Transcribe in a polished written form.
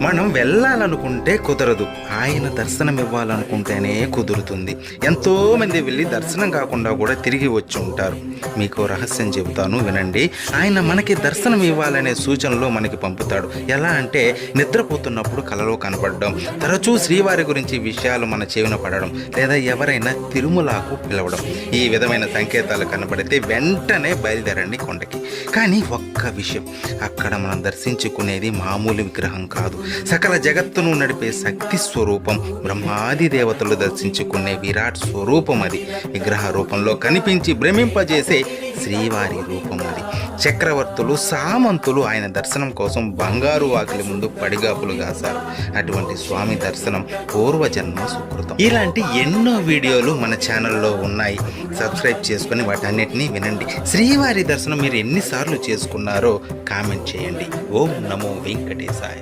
మనం వెళ్ళాలనుకుంటే కుదరదు, ఆయన దర్శనం ఇవ్వాలనుకుంటేనే కుదురుతుంది. ఎంతోమంది వెళ్ళి దర్శనం కాకుండా కూడా తిరిగి వచ్చి ఉంటారు. మీకు రహస్యం చెబుతాను, వినండి. ఆయన మనకి దర్శనం ఇవ్వాలనే సూచనలు మనకి పంపుతాడు. ఎలా అంటే నిద్రపోతున్నప్పుడు కలలో కనపడడం, తరచూ శ్రీవారి గురించి విషయాలు మన చెవిన పడడం, లేదా ఎవరైనా తిరుమలకు పిలవడం. ఈ విధమైన సంకేతాలు కనబడితే వెంటనే బయలుదేరండి కొండకి. కానీ ఒక్క విషయం, అక్కడ మనం దర్శించుకునేది మామూలు విగ్రహం కాదు, సకల జగత్తును నడిపే శక్తి స్వరూపం, బ్రహ్మాది దేవతలు దర్శించుకునే విరాట్ స్వరూపం అది. విగ్రహ రూపంలో కనిపించి భ్రమింపజేసే శ్రీవారి రూపం అది. చక్రవర్తులు, సామంతులు ఆయన దర్శనం కోసం బంగారు వాకిలి ముందు పడిగాపులు కాశారు. అటువంటి స్వామి దర్శనం పూర్వజన్మ సుకృతం. ఇలాంటి ఎన్నో వీడియోలు మన ఛానల్లో ఉన్నాయి. సబ్స్క్రైబ్ చేసుకుని వాటన్నిటినీ వినండి. శ్రీవారి దర్శనం మీరు ఎన్నిసార్లు చేసుకున్నారో కామెంట్ చేయండి. ఓం నమో వెంకటేశాయ.